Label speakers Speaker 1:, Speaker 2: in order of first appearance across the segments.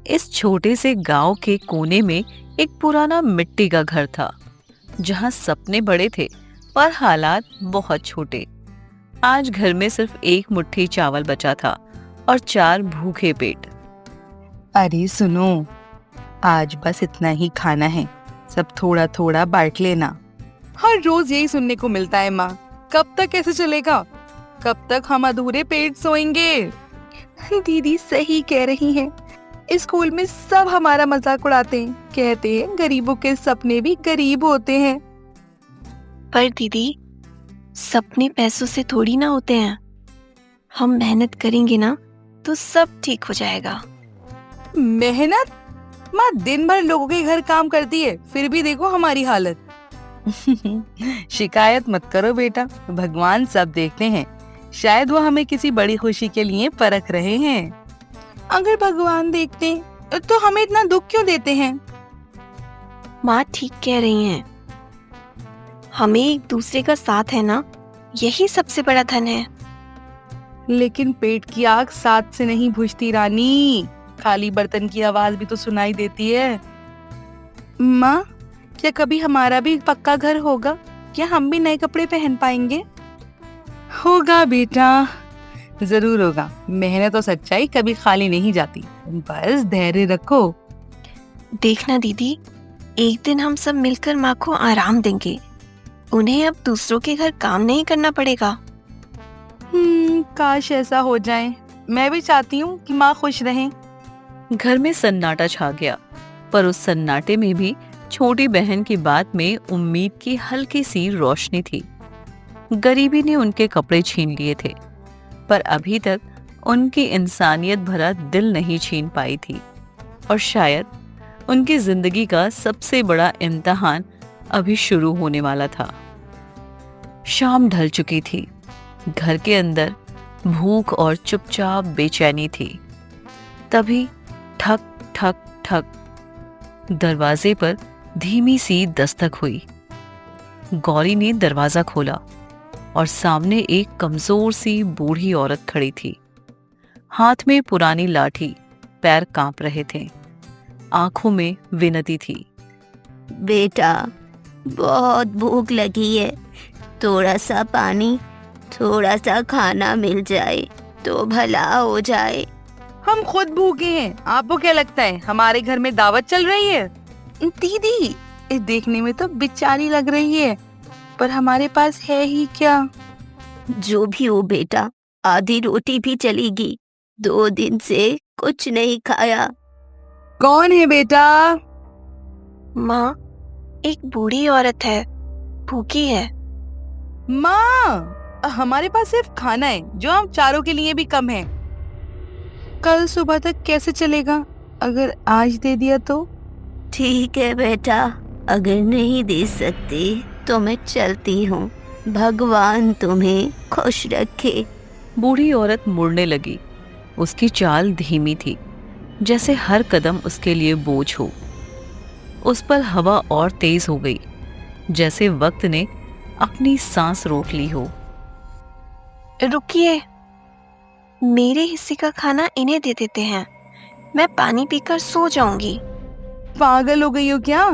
Speaker 1: इस छोटे से गांव के कोने में एक पुराना मिट्टी का घर था, जहां सपने बड़े थे पर हालात बहुत छोटे। आज घर में सिर्फ एक मुट्ठी चावल बचा था और 4 भूखे पेट।
Speaker 2: अरे सुनो, आज बस इतना ही खाना है, सब थोड़ा थोड़ा बांट लेना। हर रोज यही सुनने को मिलता है माँ। कब तक ऐसे चलेगा? कब तक हम अधूरे पेट सोएंगे? दीदी सही कह रही हैं। स्कूल में सब हमारा मजाक उड़ाते हैं, कहते हैं गरीबों के सपने भी गरीब होते हैं।
Speaker 3: पर दीदी, सपने पैसों से थोड़ी ना होते हैं। हम मेहनत करेंगे ना तो सब ठीक हो जाएगा।
Speaker 2: मेहनत? माँ दिन भर लोगों के घर काम करती है, फिर भी देखो हमारी हालत। शिकायत मत करो बेटा, भगवान सब देखते हैं। शायद वो हमें किसी बड़ी खुशी के लिए परख रहे हैं। अगर भगवान देखते तो हमें इतना दुख क्यों देते हैं?
Speaker 3: माँ ठीक कह रही हैं। हमें एक दूसरे का साथ है ना, यही सबसे बड़ा धन है।
Speaker 2: लेकिन पेट की आग साथ से नहीं बुझती रानी, खाली बर्तन की आवाज भी तो सुनाई देती है। माँ, क्या कभी हमारा भी पक्का घर होगा? क्या हम भी नए कपड़े पहन पाएंगे? होगा बेटा, जरूर होगा। मेहनत और सच्चाई कभी खाली नहीं जाती, बस धैर्य रखो।
Speaker 3: देखना दीदी, एक दिन हम सब मिलकर माँ को आराम देंगे। उन्हें अब दूसरों के घर काम नहीं करना पड़ेगा।
Speaker 2: काश ऐसा हो जाए। मैं भी चाहती हूँ कि माँ खुश रहें।
Speaker 1: घर में सन्नाटा छा गया, पर उस सन्नाटे में भी छोटी बहन की बात में उम्मीद की हल्की सी रोशनी थी। गरीबी ने उनके कपड़े छीन लिए थे, पर अभी तक उनकी इंसानियत भरा दिल नहीं छीन पाई थी। और शायद उनकी जिंदगी का सबसे बड़ा इम्तिहान अभी शुरू होने वाला था। शाम ढल चुकी थी। घर के अंदर भूख और चुपचाप बेचैनी थी। तभी ठक ठक ठक, दरवाजे पर धीमी सी दस्तक हुई। गौरी ने दरवाजा खोला और सामने एक कमजोर सी बूढ़ी औरत खड़ी थी। हाथ में पुरानी लाठी, पैर कांप रहे थे, आंखों में विनती थी।
Speaker 4: बेटा, बहुत भूख लगी है, थोड़ा सा पानी, थोड़ा सा खाना मिल जाए तो भला हो जाए।
Speaker 2: हम खुद भूखे हैं, आपको क्या लगता है हमारे घर में दावत चल रही है? दीदी, देखने में तो बेचारी लग रही है, पर हमारे पास है ही क्या?
Speaker 4: जो भी हो बेटा, आधी रोटी भी चलेगी। 2 दिन से कुछ नहीं खाया।
Speaker 2: कौन है बेटा?
Speaker 3: माँ, एक बूढ़ी औरत है, भूखी है।
Speaker 2: माँ, हमारे पास सिर्फ खाना है जो हम चारों के लिए भी कम है। कल सुबह तक कैसे चलेगा? अगर आज दे दिया तो?
Speaker 4: ठीक है बेटा, अगर नहीं दे सकती तो मैं चलती हूँ। भगवान तुम्हें खुश रखे।
Speaker 1: बूढ़ी औरत मुड़ने लगी। उसकी चाल धीमी थी, जैसे हर कदम उसके लिए बोझ हो। उस पर हवा और तेज हो गई, जैसे वक्त ने अपनी सांस रोक ली हो।
Speaker 3: रुकिए, मेरे हिस्से का खाना इन्हें दे देते हैं। मैं पानी पीकर सो जाऊंगी।
Speaker 2: पागल हो गई हो क्या?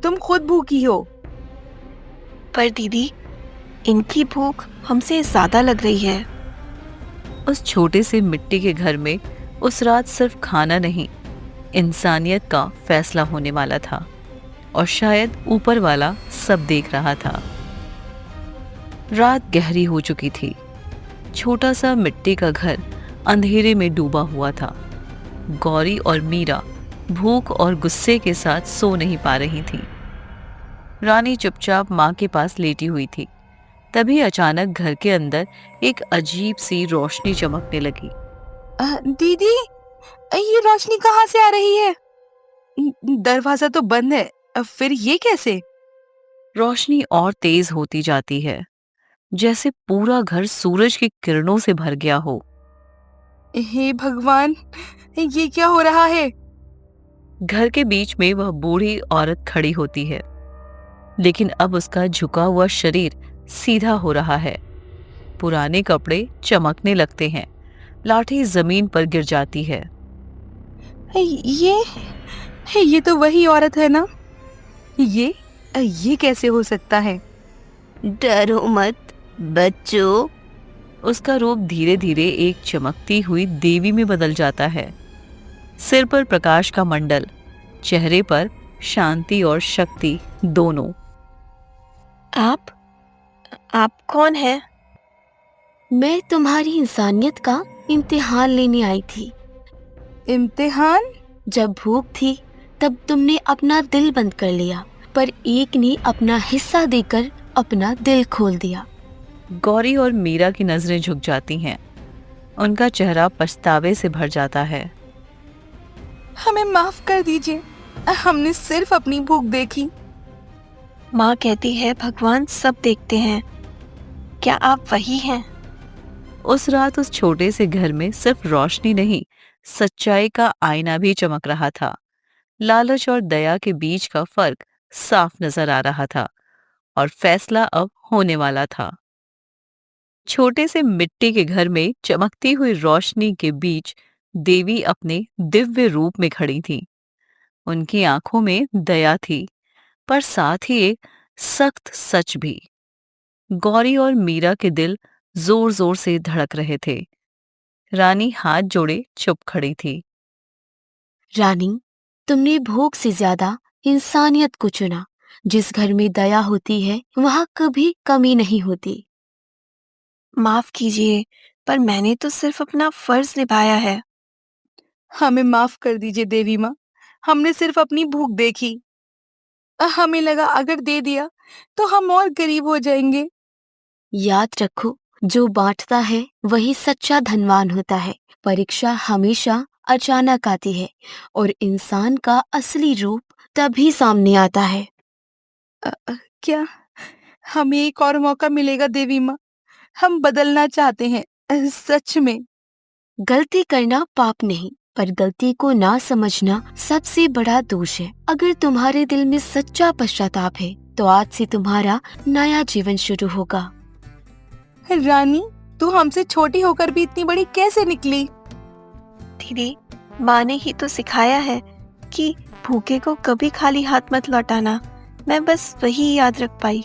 Speaker 2: तुम खुद भूखी हो।
Speaker 3: पर दीदी, इनकी भूख हमसे ज्यादा लग रही है।
Speaker 1: उस छोटे से मिट्टी के घर में उस रात सिर्फ खाना नहीं, इंसानियत का फैसला होने वाला था। और शायद ऊपर वाला सब देख रहा था। रात गहरी हो चुकी थी। छोटा सा मिट्टी का घर अंधेरे में डूबा हुआ था। गौरी और मीरा भूख और गुस्से के साथ सो नहीं पा रही थी। रानी चुपचाप माँ के पास लेटी हुई थी। तभी अचानक घर के अंदर एक अजीब सी रोशनी चमकने लगी।
Speaker 2: दीदी, ये रोशनी कहाँ से आ रही है? दरवाजा तो बंद है, फिर ये कैसे?
Speaker 1: रोशनी और तेज होती जाती है, जैसे पूरा घर सूरज की किरणों से भर गया हो।
Speaker 2: हे भगवान, ये क्या हो रहा है?
Speaker 1: घर के बीच में वह बूढ़ी औरत खड़ी होती है, लेकिन अब उसका झुका हुआ शरीर सीधा हो रहा है। पुराने कपड़े चमकने लगते हैं, लाठी जमीन पर गिर जाती है।
Speaker 2: ये तो वही औरत है ना? ये कैसे हो सकता है?
Speaker 4: डरो मत बच्चों।
Speaker 1: उसका रूप धीरे धीरे एक चमकती हुई देवी में बदल जाता है। सिर पर प्रकाश का मंडल, चेहरे पर शांति और शक्ति दोनों।
Speaker 3: आप कौन है?
Speaker 4: मैं तुम्हारी इंसानियत का इम्तिहान लेने आई थी।
Speaker 2: इम्तिहान?
Speaker 4: जब भूख थी तब तुमने अपना दिल बंद कर लिया, पर एक ने अपना हिस्सा देकर अपना दिल खोल दिया।
Speaker 1: गौरी और मीरा की नजरें झुक जाती हैं। उनका चेहरा पछतावे से भर जाता है।
Speaker 2: हमें माफ कर दीजिए, हमने सिर्फ अपनी भूख देखी।
Speaker 3: माँ कहती है भगवान सब देखते हैं। क्या आप वही हैं?
Speaker 1: उस रात उस छोटे से घर में सिर्फ रोशनी नहीं, सच्चाई का आईना भी चमक रहा था। लालच और दया के बीच का फर्क साफ नजर आ रहा था और फैसला अब होने वाला था। छोटे से मिट्टी के घर में चमकती हुई रोशनी के बीच देवी अपने दिव्य रूप में खड़ी थी। उनकी आंखों में दया थी, पर साथ ही एक सख्त सच भी। गौरी और मीरा के दिल जोर जोर से धड़क रहे थे। रानी हाथ जोड़े चुप खड़ी थी।
Speaker 4: रानी, तुमने भूख से ज्यादा इंसानियत को चुना। जिस घर में दया होती है वहाँ कभी कमी नहीं होती।
Speaker 3: माफ कीजिए, पर मैंने तो सिर्फ अपना फर्ज निभाया है।
Speaker 2: हमें माफ कर दीजिए देवी माँ, हमने सिर्फ अपनी भूख देखी। हमें लगा अगर दे दिया तो हम और गरीब हो जाएंगे।
Speaker 4: याद रखो, जो बांटता है वही सच्चा धनवान होता है। परीक्षा हमेशा अचानक आती है और इंसान का असली रूप तभी सामने आता है।
Speaker 2: क्या हमें एक और मौका मिलेगा देवी माँ? हम बदलना चाहते हैं, सच में।
Speaker 4: गलती करना पाप नहीं, पर गलती को ना समझना सबसे बड़ा दोष है। अगर तुम्हारे दिल में सच्चा पश्चाताप है तो आज से तुम्हारा नया जीवन शुरू होगा।
Speaker 2: रानी, तू हमसे छोटी होकर भी इतनी बड़ी कैसे निकली?
Speaker 3: दीदी, माँ ने ही तो सिखाया है कि भूखे को कभी खाली हाथ मत लौटाना। मैं बस वही याद रख पाई।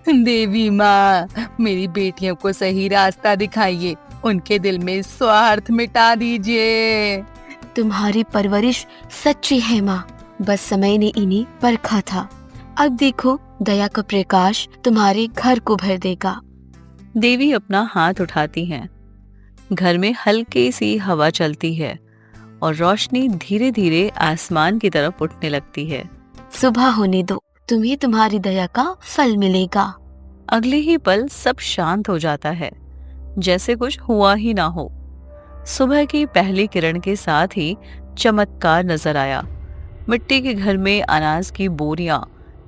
Speaker 2: देवी माँ, मेरी बेटियों को सही रास्ता दिखाइए, उनके दिल में स्वार्थ मिटा दीजिए।
Speaker 4: तुम्हारी परवरिश सच्ची है माँ, बस समय ने इन्हें परखा था। अब देखो, दया का प्रकाश तुम्हारे घर को भर देगा।
Speaker 1: देवी अपना हाथ उठाती हैं। घर में हल्की सी हवा चलती है और रोशनी धीरे धीरे आसमान की तरफ उठने लगती है।
Speaker 4: सुबह होने दो, तुम्हें तुम्हारी दया का फल मिलेगा।
Speaker 1: अगले ही पल सब शांत हो जाता है, जैसे कुछ हुआ ही ना हो। सुबह की पहली किरण के साथ ही चमत्कार नजर आया। मिट्टी के घर में अनाज की बोरियां,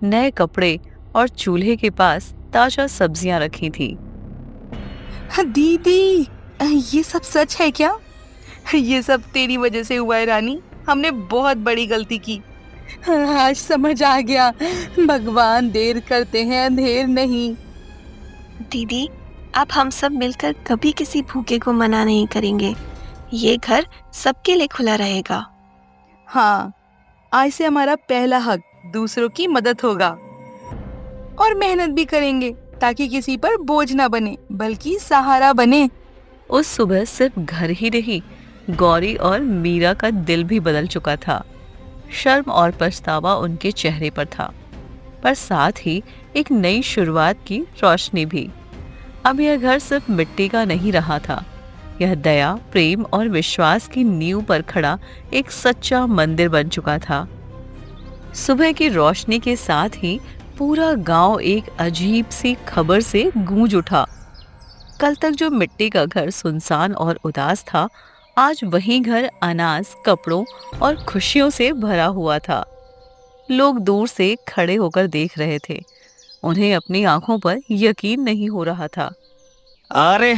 Speaker 1: नए कपड़े और चूल्हे के पास ताजा सब्जियां रखी थी।
Speaker 2: दीदी, ये सब सच है क्या? ये सब तेरी वजह से हुआ है रानी, हमने बहुत बड़ी गलती की। आज समझ आ गया, भगवान देर करते हैं अंधेर नहीं।
Speaker 3: दीदी, अब हम सब मिलकर कभी किसी भूखे को मना नहीं करेंगे। ये घर सबके लिए खुला रहेगा।
Speaker 2: हाँ, आज से हमारा पहला हक दूसरों की मदद होगा और मेहनत भी करेंगे ताकि किसी पर बोझ ना बने बल्कि सहारा बने।
Speaker 1: उस सुबह सिर्फ घर ही नहीं, गौरी और मीरा का दिल भी बदल चुका था। शर्म और पछतावा उनके चेहरे पर था, पर साथ ही एक नई शुरुआत की रोशनी भी। अब यह घर सिर्फ मिट्टी का नहीं रहा था, यह दया, प्रेम और विश्वास की नींव पर खड़ा एक सच्चा मंदिर बन चुका था। सुबह की रोशनी के साथ ही पूरा गांव एक अजीब सी खबर से गूंज उठा। कल तक जो मिट्टी का घर सुनसान और उदास था, आज वही घर अनाज, कपड़ों और खुशियों से भरा हुआ था। लोग दूर से खड़े होकर देख रहे थे। उन्हें अपनी आंखों पर यकीन नहीं हो रहा था।
Speaker 5: अरे,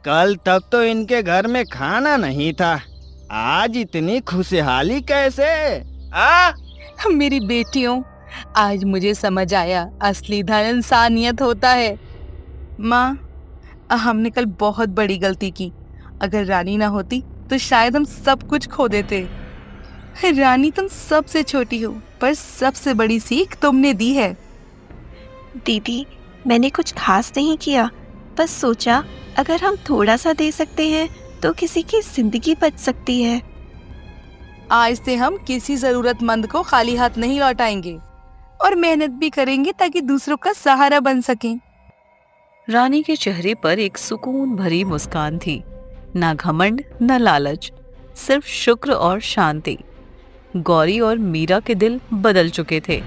Speaker 5: कल तक तो इनके घर में खाना नहीं था, आज इतनी खुशहाली कैसे?
Speaker 2: मेरी बेटियों, आज मुझे समझ आया, असली धन इंसानियत होता है। माँ, हमने कल बहुत बड़ी गलती की। अगर रानी ना होती तो शायद हम सब कुछ खो देते। रानी तुम सबसे छोटी हो, पर सबसे बड़ी सीख तुमने दी है।
Speaker 3: दीदी, मैंने कुछ खास नहीं किया, बस सोचा अगर हम थोड़ा सा दे सकते हैं तो किसी की जिंदगी बच सकती है।
Speaker 2: आज से हम किसी जरूरतमंद को खाली हाथ नहीं लौटाएंगे और मेहनत भी करेंगे ताकि दूसरों का सहारा बन सकें।
Speaker 1: रानी के चेहरे पर एक सुकून भरी मुस्कान थी। ना घमंड न लालच, सिर्फ शुक्र और शांति। गौरी और मीरा के दिल बदल चुके थे।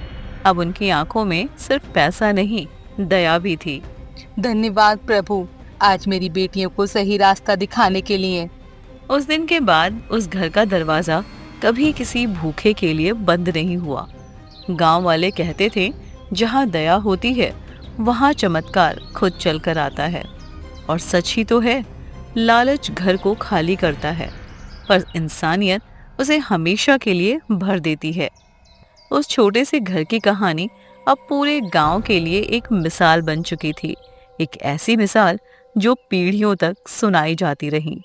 Speaker 1: अब उनकी आंखों में सिर्फ पैसा नहीं, दया भी थी।
Speaker 2: धन्यवाद प्रभु, आज मेरी बेटियों को सही रास्ता दिखाने के लिए।
Speaker 1: उस दिन के बाद उस घर का दरवाजा कभी किसी भूखे के लिए बंद नहीं हुआ। गांव वाले कहते थे, जहां दया होती है वहां चमत्कार खुद चल कर आता है। और सच ही तो है, लालच घर को खाली करता है, पर इंसानियत उसे हमेशा के लिए भर देती है। उस छोटे से घर की कहानी अब पूरे गांव के लिए एक मिसाल बन चुकी थी। एक ऐसी मिसाल जो पीढ़ियों तक सुनाई जाती रही।